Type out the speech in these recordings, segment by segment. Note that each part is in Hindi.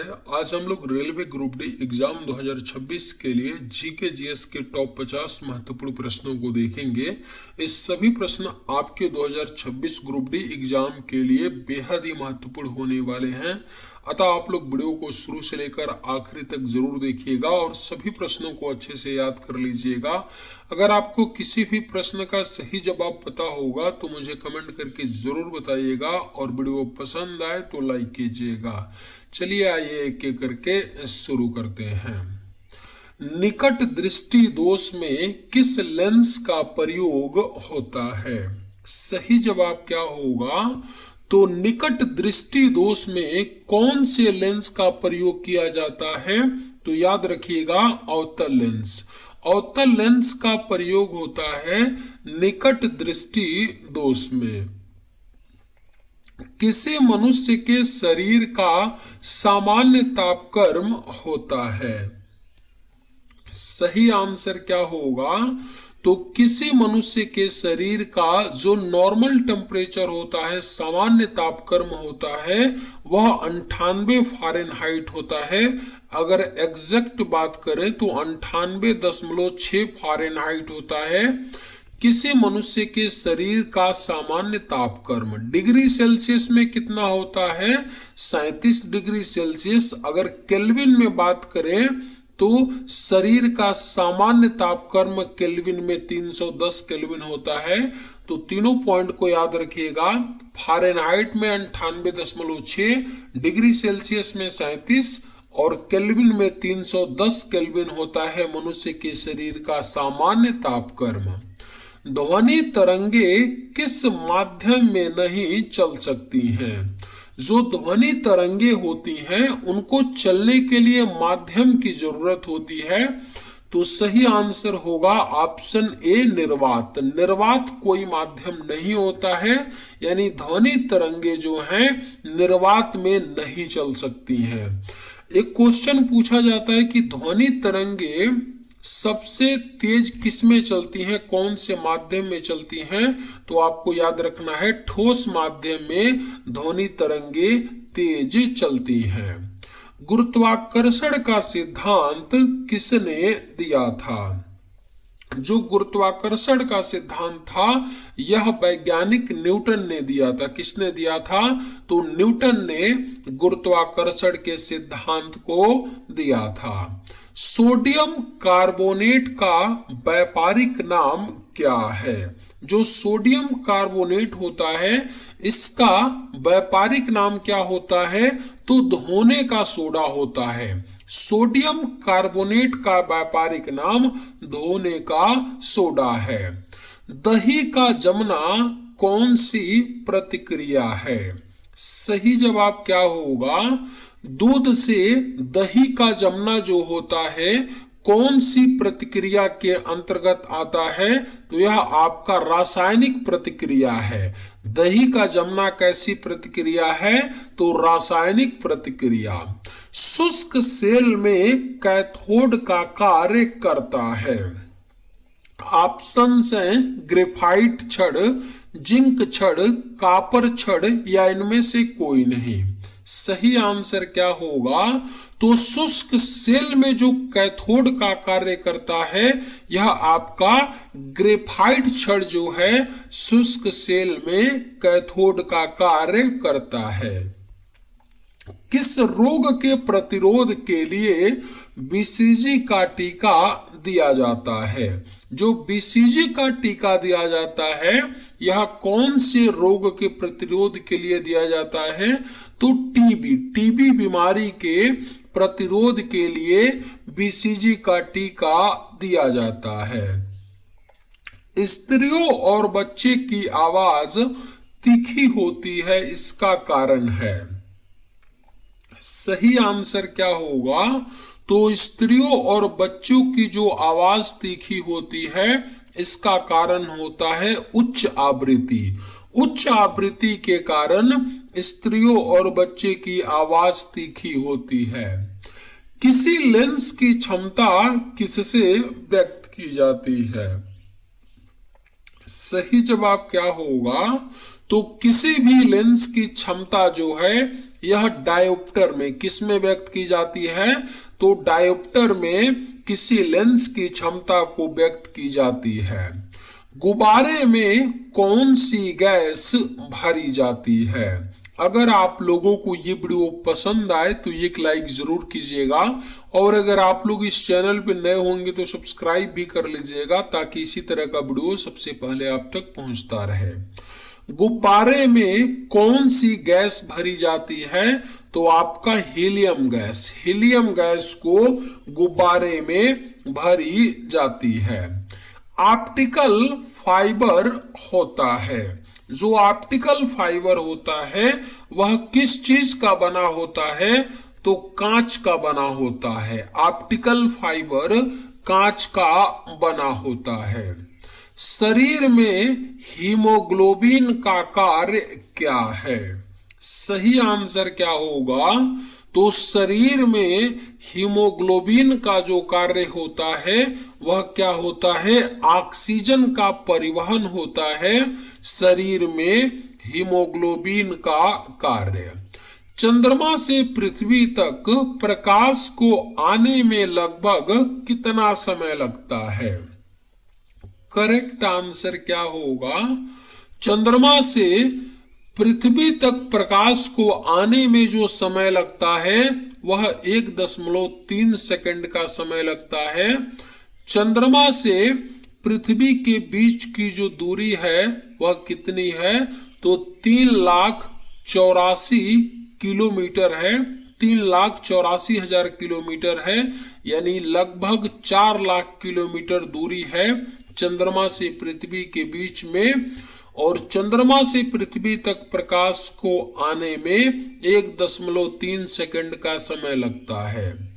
आज हम लोग रेलवे ग्रुप डी एग्जाम 2026 के लिए जीके जीएस के टॉप 50 महत्वपूर्ण प्रश्नों को देखेंगे। ये सभी प्रश्न आपके 2026 ग्रुप डी एग्जाम के लिए बेहद ही महत्वपूर्ण होने वाले हैं, अतः आप लोग वीडियो को शुरू से लेकर आखिरी तक जरूर देखिएगा और सभी प्रश्नों को अच्छे से याद कर लीजिएगा। अगर आपको किसी भी प्रश्न का सही जवाब पता होगा तो मुझे कमेंट करके जरूर बताइएगा और वीडियो पसंद आए तो लाइक कीजिएगा। चलिए आइए एक एक करके शुरू करते हैं। निकट दृष्टि दोष में किस लेंस का प्रयोग होता है? सही जवाब क्या होगा? तो निकट दृष्टि दोष में कौन से लेंस का प्रयोग किया जाता है? तो याद रखिएगा अवतल लेंस। अवतल लेंस का प्रयोग होता है निकट दृष्टि दोष में। किसी मनुष्य के शरीर का सामान्य तापक्रम होता है? सही आंसर क्या होगा? तो किसी मनुष्य के शरीर का जो नॉर्मल टेम्परेचर होता है, सामान्य तापक्रम होता है, वह 98 फ़ारेनहाइट होता है। अगर एग्जैक्ट बात करें तो 98.6 फ़ारेनहाइट होता है किसी मनुष्य के शरीर का सामान्य तापक्रम। डिग्री सेल्सियस में कितना होता है? 37 डिग्री सेल्सियस। अगर केल्विन में बात करें तो शरीर का सामान्य तापक्रम केल्विन में 310 केल्विन होता है। तो तीनों पॉइंट को याद रखिएगा। फ़ारेनहाइट में 98.6, डिग्री सेल्सियस में 37 और केल्विन में 310 केल्विन होता है मनुष्य के शरीर का सामान्य तापक्रम। ध्वनि तरंगे किस माध्यम में नहीं चल सकती हैं? जो ध्वनि तरंगे होती हैं उनको चलने के लिए माध्यम की जरूरत होती है। तो सही आंसर होगा ऑप्शन ए निर्वात। निर्वात कोई माध्यम नहीं होता है, यानी ध्वनि तरंगे जो हैं निर्वात में नहीं चल सकती हैं। एक क्वेश्चन पूछा जाता है कि ध्वनि तरंगे सबसे तेज किस में चलती हैं, कौन से माध्यम में चलती हैं? तो आपको याद रखना है ठोस माध्यम में ध्वनि तरंगे तेज चलती हैं। गुरुत्वाकर्षण का सिद्धांत किसने दिया था? जो गुरुत्वाकर्षण का सिद्धांत था यह वैज्ञानिक न्यूटन ने दिया था। किसने दिया था? तो न्यूटन ने गुरुत्वाकर्षण के सिद्धांत को दिया था। सोडियम कार्बोनेट का व्यापारिक नाम क्या है? जो सोडियम कार्बोनेट होता है इसका व्यापारिक नाम क्या होता है? तो धोने का सोडा होता है। सोडियम कार्बोनेट का व्यापारिक नाम धोने का सोडा है। दही का जमना कौन सी प्रतिक्रिया है? सही जवाब क्या होगा? दूध से दही का जमना जो होता है कौन सी प्रतिक्रिया के अंतर्गत आता है? तो यह आपका रासायनिक प्रतिक्रिया है। दही का जमना कैसी प्रतिक्रिया है? तो रासायनिक प्रतिक्रिया। शुष्क सेल में कैथोड का कार्य करता है। ऑप्शन है ग्रेफाइट छड़, जिंक छड़, कॉपर छड़ या इनमें से कोई नहीं। सही आंसर क्या होगा? तो शुष्क सेल में जो कैथोड का कार्य करता है यह आपका ग्रेफाइट छड़ जो है शुष्क सेल में कैथोड का कार्य करता है। किस रोग के प्रतिरोध के लिए बीसीजी का टीका दिया जाता है? जो बीसीजी का टीका दिया जाता है यह कौन से रोग के प्रतिरोध के लिए दिया जाता है? तो टीबी बीमारी के प्रतिरोध के लिए बीसीजी का टीका दिया जाता है। स्त्रियों और बच्चे की आवाज तीखी होती है, इसका कारण है? सही आंसर क्या होगा? तो स्त्रियों और बच्चों की जो आवाज तीखी होती है इसका कारण होता है उच्च आवृत्ति। उच्च आवृत्ति के कारण स्त्रियों और बच्चे की आवाज तीखी होती है। किसी लेंस की क्षमता किससे व्यक्त की जाती है? सही जवाब क्या होगा? तो किसी भी लेंस की क्षमता जो है यह डायोप्टर में किस में व्यक्त की जाती है? तो डायोप्टर में किसी लेंस की क्षमता को व्यक्त की जाती है। गुब्बारे में कौन सी गैस भरी जाती है? अगर आप लोगों को ये वीडियो पसंद आए तो एक लाइक जरूर कीजिएगा, और अगर आप लोग इस चैनल पे नए होंगे तो सब्सक्राइब भी कर लीजिएगा, ताकि इसी तरह का वीडियो सबसे पहले आप तक पहुंचता रहे। गुब्बारे में कौन सी गैस भरी जाती है? तो आपका हीलियम गैस। हीलियम गैस को गुब्बारे में भरी जाती है। ऑप्टिकल फाइबर होता है, जो ऑप्टिकल फाइबर होता है वह किस चीज का बना होता है? तो कांच का बना होता है। ऑप्टिकल फाइबर कांच का बना होता है। शरीर में हीमोग्लोबिन का कार्य क्या है? सही आंसर क्या होगा? तो शरीर में हीमोग्लोबिन का जो कार्य होता है वह क्या होता है? ऑक्सीजन का परिवहन होता है शरीर में हीमोग्लोबिन का कार्य। चंद्रमा से पृथ्वी तक प्रकाश को आने में लगभग कितना समय लगता है? करेक्ट आंसर क्या होगा? चंद्रमा से पृथ्वी तक प्रकाश को आने में जो समय लगता है वह 1.3 सेकंड का समय लगता है। चंद्रमा से पृथ्वी के बीच की जो दूरी है वह कितनी है? तो 3,84,000 किलोमीटर है। 3,84,000 किलोमीटर है, यानी लगभग 4 लाख किलोमीटर दूरी है चंद्रमा से पृथ्वी के बीच में। और चंद्रमा से पृथ्वी तक प्रकाश को आने में 1.3 सेकंड का समय लगता है।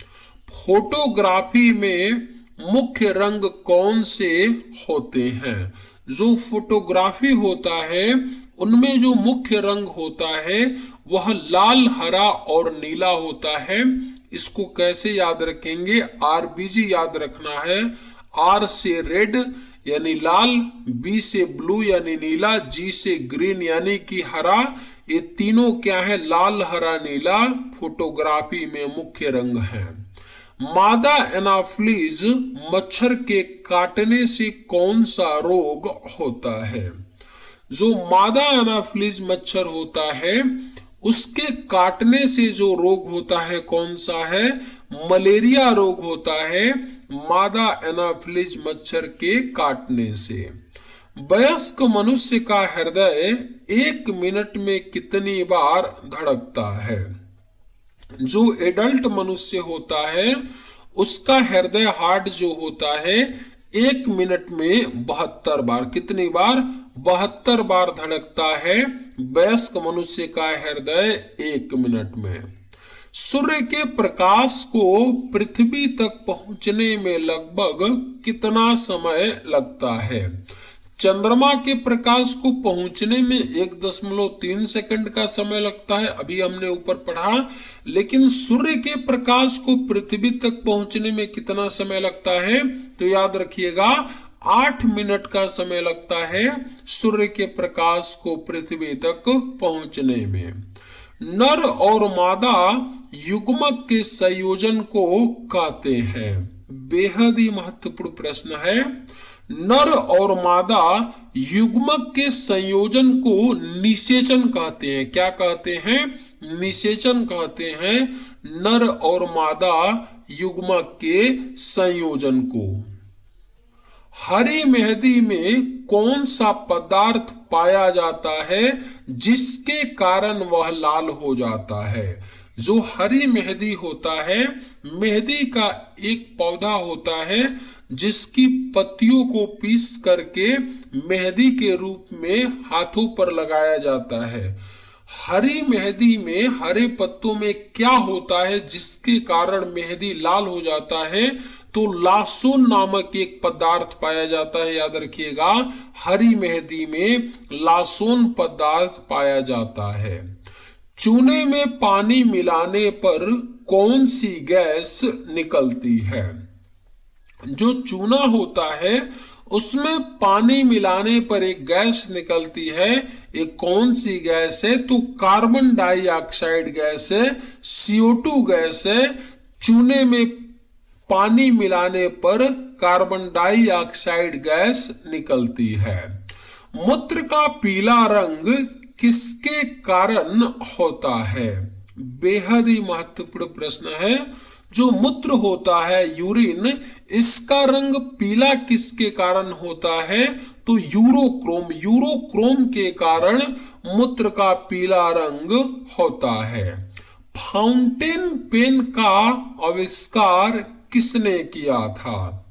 फोटोग्राफी में मुख्य रंग कौन से होते हैं? जो फोटोग्राफी होता है उनमें जो मुख्य रंग होता है वह लाल, हरा और नीला होता है। इसको कैसे याद रखेंगे? RBG याद रखना है। R से रेड यानी लाल, B से ब्लू यानी नीला, G से ग्रीन यानी कि हरा। ये तीनों क्या है? लाल, हरा, नीला फोटोग्राफी में मुख्य रंग हैं। मादा एनाफ्लीज मच्छर के काटने से कौन सा रोग होता है? जो मादा एनाफ्लीज मच्छर होता है उसके काटने से जो रोग होता है कौन सा है? मलेरिया रोग होता है मादा एनाफ्लीज मच्छर के काटने से। वयस्क मनुष्य का हृदय 1 मिनट में कितनी बार धड़कता है? जो एडल्ट मनुष्य होता है उसका हृदय हार्ट जो होता है 1 मिनट में 72 बार, कितनी बार? 72 बार धड़कता है वयस्क मनुष्य का हृदय 1 मिनट में। सूर्य के प्रकाश को पृथ्वी तक पहुंचने में लगभग कितना समय लगता है? चंद्रमा के प्रकाश को पहुंचने में 1.3 सेकंड का समय लगता है, अभी हमने ऊपर पढ़ा। लेकिन सूर्य के प्रकाश को पृथ्वी तक पहुंचने में कितना समय लगता है? तो याद रखिएगा 8 मिनट का समय लगता है सूर्य के प्रकाश को पृथ्वी तक पहुंचने में। नर और मादा युग्मक के संयोजन को कहते हैं? बेहद ही महत्वपूर्ण प्रश्न है। नर और मादा युग्मक के संयोजन को निषेचन कहते हैं। क्या कहते हैं? निषेचन कहते हैं नर और मादा युग्मक के संयोजन को। हरी मेहंदी में कौन सा पदार्थ पाया जाता है जिसके कारण वह लाल हो जाता है? जो हरी मेहंदी होता है, मेहंदी का एक पौधा होता है जिसकी पत्तियों को पीस करके मेहंदी के रूप में हाथों पर लगाया जाता है। हरी मेहंदी में, हरे पत्तों में क्या होता है जिसके कारण मेहंदी लाल हो जाता है? तो लासोन नामक एक पदार्थ पाया जाता है। याद रखिएगा, हरी मेहंदी में लासोन पदार्थ पाया जाता है। चूने में पानी मिलाने पर कौन सी गैस निकलती है? जो चूना होता है उसमें पानी मिलाने पर एक गैस निकलती है। ये कौन सी गैस है? तो कार्बन डाइऑक्साइड गैस है, CO2 गैस है। चूने में पानी मिलाने पर कार्बन डाइऑक्साइड गैस निकलती है। मूत्र का पीला रंग किसके कारण होता है? बेहद ही महत्वपूर्ण प्रश्न है। जो मूत्र होता है, यूरिन, इसका रंग पीला किसके कारण होता है? तो यूरोक्रोम के कारण मूत्र का पीला रंग होता है। फाउंटेन पेन का आविष्कार किसने किया था?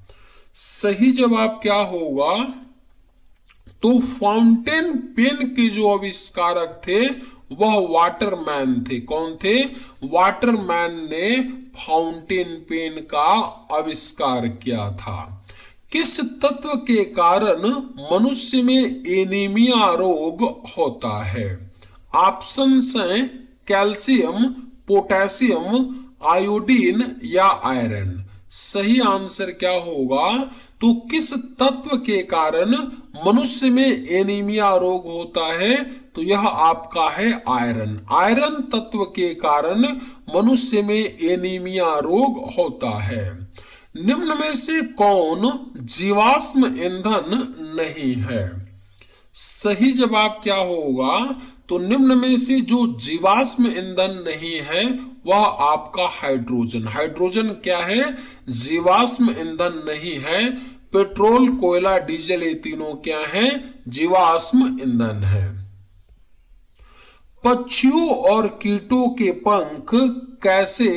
सही जवाब क्या होगा? तो फाउंटेन पेन के जो आविष्कारक थे वह वाटरमैन थे। कौन थे? वाटरमैन ने फाउंटेन पेन का आविष्कार किया था। किस तत्व के कारण मनुष्य में एनीमिया रोग होता है? ऑप्शंस हैं कैल्शियम, पोटेशियम, आयोडीन या आयरन। सही आंसर क्या होगा? तो किस तत्व के कारण मनुष्य में एनीमिया रोग होता है? तो यह आपका है आयरन। आयरन तत्व के कारण मनुष्य में एनीमिया रोग होता है। निम्न में से कौन जीवाश्म ईंधन नहीं है? सही जवाब क्या होगा? तो निम्न में से जो जीवाश्म ईंधन नहीं है वह आपका हाइड्रोजन। हाइड्रोजन क्या है? जीवाश्म ईंधन नहीं है। पेट्रोल, कोयला, डीजल, ये तीनों क्या हैं? जीवाश्म ईंधन है। पक्षियों और कीटों के पंख कैसे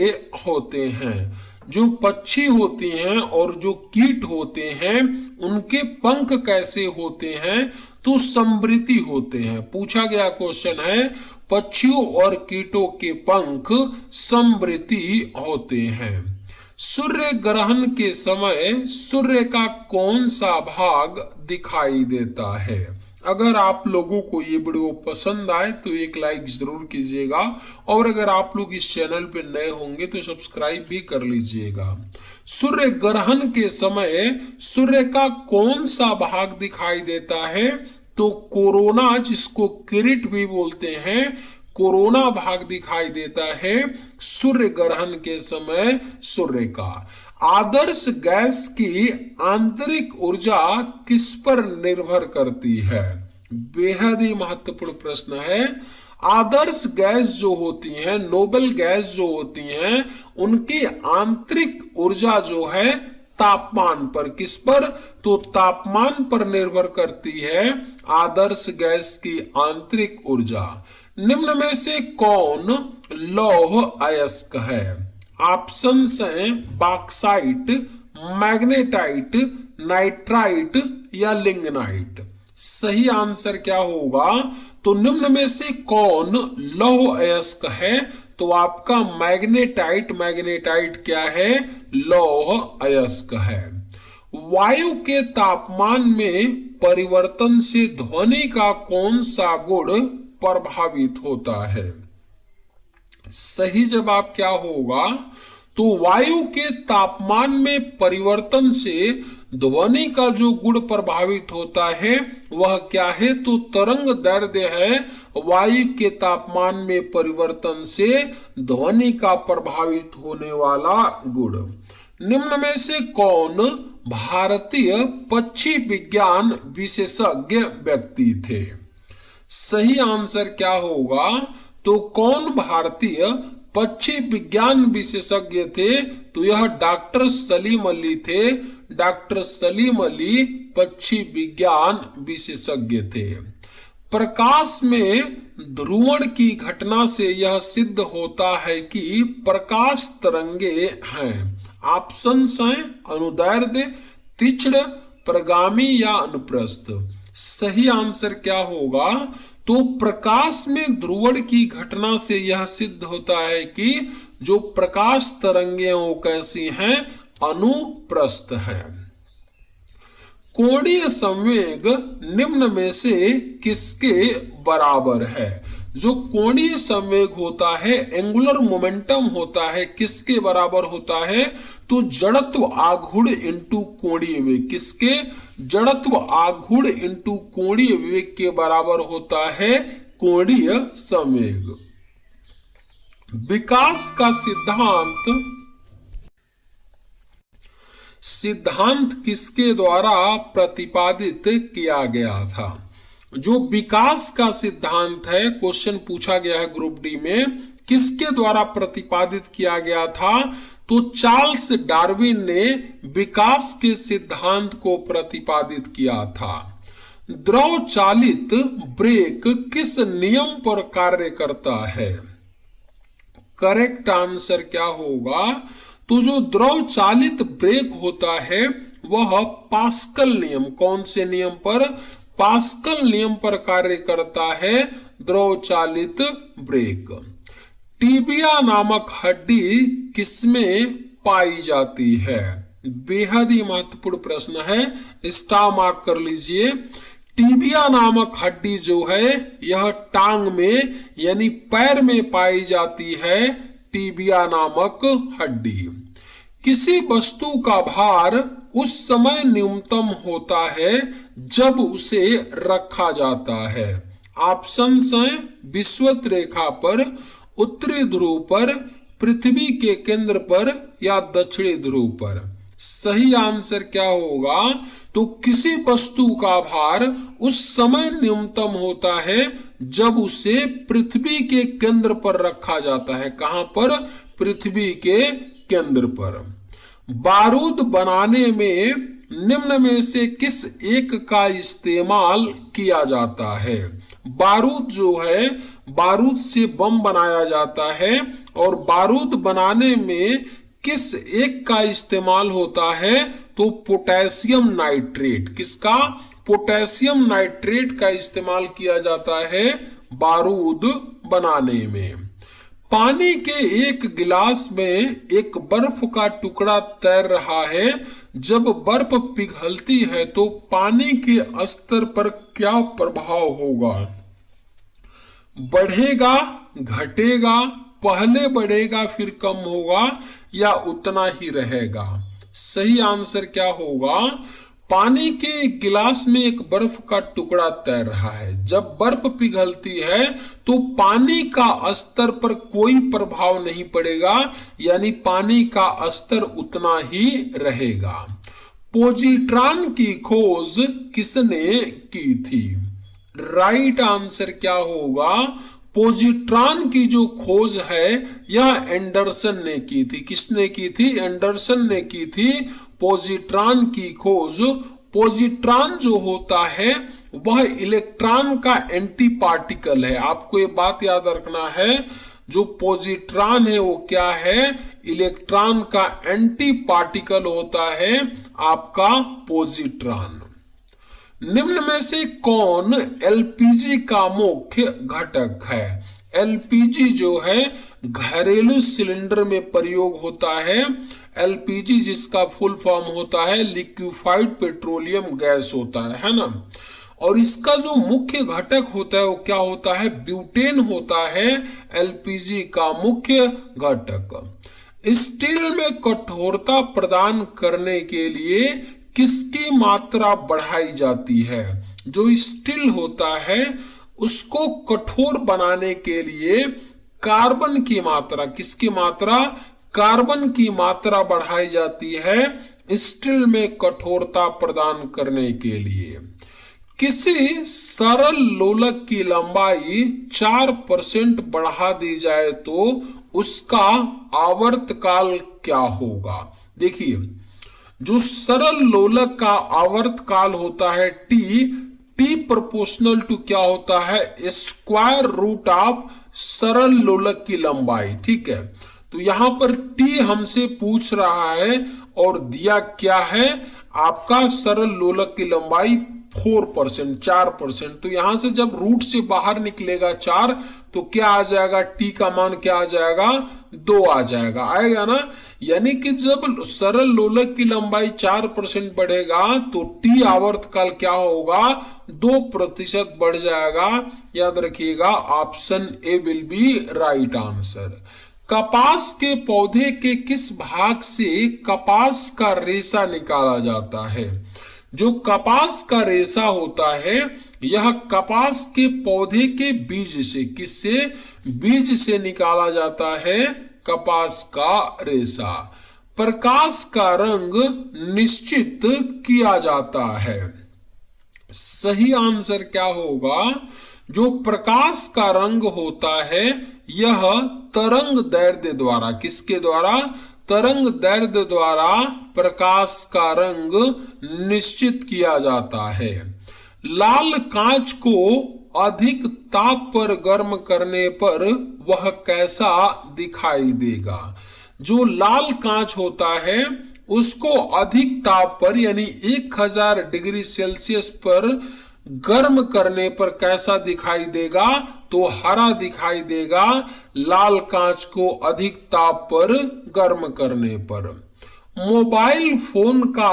होते हैं? जो पक्षी होते हैं और जो कीट होते हैं उनके पंख कैसे होते हैं? तो समृद्धि होते हैं। पूछा गया क्वेश्चन है, पक्षियों और कीटों के पंख समृद्धि होते हैं। सूर्य ग्रहण के समय सूर्य का कौन सा भाग दिखाई देता है? अगर आप लोगों को ये वीडियो पसंद आए तो एक लाइक जरूर कीजिएगा, और अगर आप लोग इस चैनल पे नए होंगे तो सब्सक्राइब भी कर लीजिएगा। सूर्य ग्रहण के समय सूर्य का कौन सा भाग दिखाई देता है? तो कोरोना, जिसको किरीट भी बोलते हैं, कोरोना भाग दिखाई देता है सूर्य ग्रहण के समय सूर्य का। आदर्श गैस की आंतरिक ऊर्जा किस पर निर्भर करती है? बेहद ही महत्वपूर्ण प्रश्न है। आदर्श गैस जो होती हैं, नोबल गैस जो होती हैं, उनकी आंतरिक ऊर्जा जो है तापमान पर, किस पर? तो तापमान पर निर्भर करती है आदर्श गैस की आंतरिक ऊर्जा। निम्न में से कौन लौह अयस्क है? ऑप्शंस हैं बॉक्साइट, मैग्नेटाइट, नाइट्राइट या लिंगनाइट। सही आंसर क्या होगा? तो निम्न में से कौन लौह अयस्क है? तो आपका मैग्नेटाइट। मैग्नेटाइट क्या है? लौह अयस्क है। वायु के तापमान में परिवर्तन से ध्वनि का कौन सा गुण प्रभावित होता है? सही जवाब क्या होगा? तो वायु के तापमान में परिवर्तन से ध्वनि का जो गुण प्रभावित होता है वह क्या है? तो तरंग दैर्ध्य है वायु के तापमान में परिवर्तन से ध्वनि का प्रभावित होने वाला गुण। निम्न में से कौन भारतीय पक्षी विज्ञान विशेषज्ञ व्यक्ति थे? सही आंसर क्या होगा? तो कौन भारतीय पक्षी विज्ञान विशेषज्ञ थे? तो यह डॉक्टर सलीम अली थे। डॉक्टर सलीम अली पक्षी विज्ञान विशेषज्ञ थे। प्रकाश में ध्रुवण की घटना से यह सिद्ध होता है कि प्रकाश तरंगे हैं। ऑप्शंस हैं अनुदैर्ध्य, तीक्ष्ण, प्रगामी या अनुप्रस्थ। सही आंसर क्या होगा? तो प्रकाश में ध्रुवण की घटना से यह सिद्ध होता है कि जो प्रकाश तरंगे वो कैसी हैं? अनुप्रस्थ हैं। कोणीय संवेग निम्न में से किसके बराबर है? जो कोणीय संवेग होता है, एंगुलर मोमेंटम होता है, किसके बराबर होता है? तो जड़त्व आघूर्ण इंटू कोणीय वेग। किसके? जड़त्व आघूर्ण इंटू कोणीय वेग के बराबर होता है कोणीय संवेग। विकास का सिद्धांत किसके द्वारा प्रतिपादित किया गया था? जो विकास का सिद्धांत है, क्वेश्चन पूछा गया है ग्रुप डी में, किसके द्वारा प्रतिपादित किया गया था? तो चार्ल्स डार्विन ने विकास के सिद्धांत को प्रतिपादित किया था। द्रव चालित ब्रेक किस नियम पर कार्य करता है? करेक्ट आंसर क्या होगा? तो जो द्रव चालित ब्रेक होता है वह पास्कल नियम, कौन से नियम पर? पास्कल नियम पर कार्य करता है द्रव चालित ब्रेक। टीबिया नामक हड्डी किसमें पाई जाती है? बेहद ही महत्वपूर्ण प्रश्न है, स्टार मार्क कर लीजिए। टीबिया नामक हड्डी जो है यह टांग में यानी पैर में पाई जाती है, टीबिया नामक हड्डी। किसी वस्तु का भार उस समय न्यूनतम होता है जब उसे रखा जाता है। ऑप्शंस हैं विषुवत रेखा पर, उत्तरी ध्रुव पर, पृथ्वी के केंद्र पर या दक्षिणी ध्रुव पर। सही आंसर क्या होगा? तो किसी वस्तु का भार उस समय न्यूनतम होता है जब उसे पृथ्वी के केंद्र पर रखा जाता है। कहां पर? पृथ्वी के केंद्र पर। बारूद बनाने में निम्न में से किस एक का इस्तेमाल किया जाता है? बारूद जो है, बारूद से बम बनाया जाता है और बारूद बनाने में किस एक का इस्तेमाल होता है? तो पोटेशियम नाइट्रेट। किसका? पोटेशियम नाइट्रेट का इस्तेमाल किया जाता है बारूद बनाने में। पानी के एक गिलास में एक बर्फ का टुकड़ा तैर रहा है। जब बर्फ पिघलती है तो पानी के स्तर पर क्या प्रभाव होगा? बढ़ेगा, घटेगा, पहले बढ़ेगा फिर कम होगा या उतना ही रहेगा? सही आंसर क्या होगा? पानी के एक गिलास में एक बर्फ का टुकड़ा तैर रहा है। जब बर्फ पिघलती है तो पानी का स्तर पर कोई प्रभाव नहीं पड़ेगा, यानी पानी का स्तर उतना ही रहेगा। पोजिट्रॉन की खोज किसने की थी? राइट आंसर क्या होगा? पोजिट्रॉन की जो खोज है यह एंडरसन ने की थी। किसने की थी? एंडरसन ने की थी पोजिट्रॉन की खोज। पोजिट्रॉन जो होता है वह इलेक्ट्रॉन का एंटी पार्टिकल है। आपको ये बात याद रखना है, जो पोजिट्रॉन है वो क्या है? इलेक्ट्रॉन का एंटी पार्टिकल होता है आपका पोजिट्रॉन। निम्न में से कौन एलपीजी का मुख्य घटक है? एलपीजी जो है घरेलू सिलेंडर में प्रयोग होता है। एलपीजी जिसका फुल फॉर्म होता है लिक्विफाइड पेट्रोलियम गैस होता है ना। और इसका जो मुख्य घटक होता है वो क्या होता है? ब्यूटेन होता है एलपीजी का मुख्य घटक। स्टील में कठोरता प्रदान करने के लिए किसकी मात्रा बढ़ाई जाती है? जो स्टील होता है उसको कठोर बनाने के लिए कार्बन की मात्रा, किसकी मात्रा? कार्बन की मात्रा बढ़ाई जाती है स्टील में कठोरता प्रदान करने के लिए। किसी सरल लोलक की लंबाई 4% बढ़ा दी जाए तो उसका आवर्तकाल क्या होगा? देखिए, जो सरल लोलक का आवर्तकाल होता है टी प्रोपोर्शनल टू क्या होता है? स्क्वायर रूट ऑफ सरल लोलक की लंबाई। ठीक है, तो यहां पर टी हमसे पूछ रहा है और दिया क्या है? आपका सरल लोलक की लंबाई 4%, 4%। तो यहां से जब रूट से बाहर निकलेगा 4 तो क्या आ जाएगा, टी का मान क्या आ जाएगा, 2 आ जाएगा, आएगा ना। यानी कि जब सरल लोलक की लंबाई 4% बढ़ेगा तो टी आवर्तकाल क्या होगा, 2% बढ़ जाएगा। याद रखिएगा, option A will be right answer. कपास के पौधे के किस भाग से कपास का रेशा निकाला जाता है। जो कपास का रेशा होता है यह कपास के पौधे के बीज से, किससे, बीज से निकाला जाता है कपास का रेशा। प्रकाश का रंग निश्चित किया जाता है। सही आंसर क्या होगा, जो प्रकाश का रंग होता है यह तरंग दैर्ध्य द्वारा, किसके द्वारा, तरंग दैर्ध्य द्वारा प्रकाश का रंग निश्चित किया जाता है। लाल कांच को अधिक ताप पर गर्म करने पर वह कैसा दिखाई देगा। जो लाल कांच होता है उसको अधिक ताप पर यानी 1000 डिग्री सेल्सियस पर गर्म करने पर कैसा दिखाई देगा, तो हरा दिखाई देगा, लाल कांच को अधिक ताप पर गर्म करने पर। मोबाइल फोन का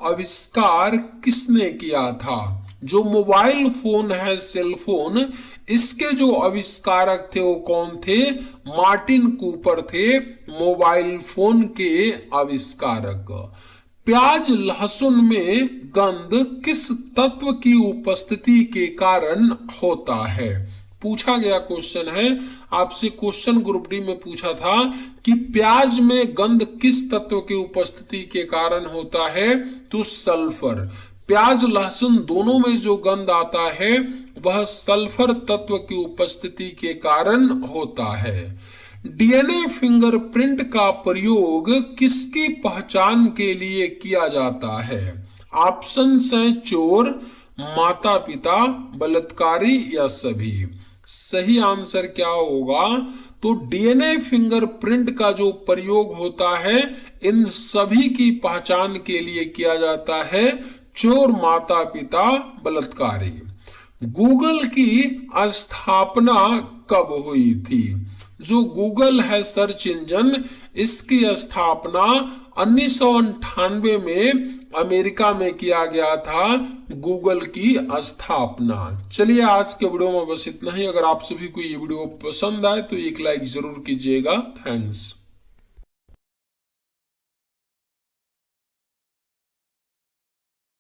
आविष्कार किसने किया था। जो मोबाइल फोन है, सेल फोन, इसके जो आविष्कारक थे वो कौन थे, मार्टिन कूपर थे मोबाइल फोन के आविष्कारक। प्याज लहसुन में गंध किस तत्व की उपस्थिति के कारण होता है। पूछा गया क्वेश्चन है आपसे, क्वेश्चन ग्रुप डी में पूछा था कि प्याज में गंध किस तत्व की उपस्थिति के कारण होता है, तो सल्फर। प्याज लहसुन दोनों में जो गंध आता है वह सल्फर तत्व की उपस्थिति के कारण होता है। डीएनए फिंगरप्रिंट का प्रयोग किसकी पहचान के लिए किया जाता है। ऑप्शन है चोर, माता पिता, बलात्कारी या सभी। सही आंसर क्या होगा, तो डीएनए फिंगरप्रिंट का जो प्रयोग होता है इन सभी की पहचान के लिए किया जाता है, चोर, माता पिता, बलात्कारी। गूगल की स्थापना कब हुई थी। जो गूगल है सर्च इंजन, इसकी स्थापना 1998 में अमेरिका में किया गया था, गूगल की स्थापना। चलिए आज के वीडियो में बस इतना ही। अगर आप सभी को ये वीडियो पसंद आए तो एक लाइक जरूर कीजिएगा। थैंक्स।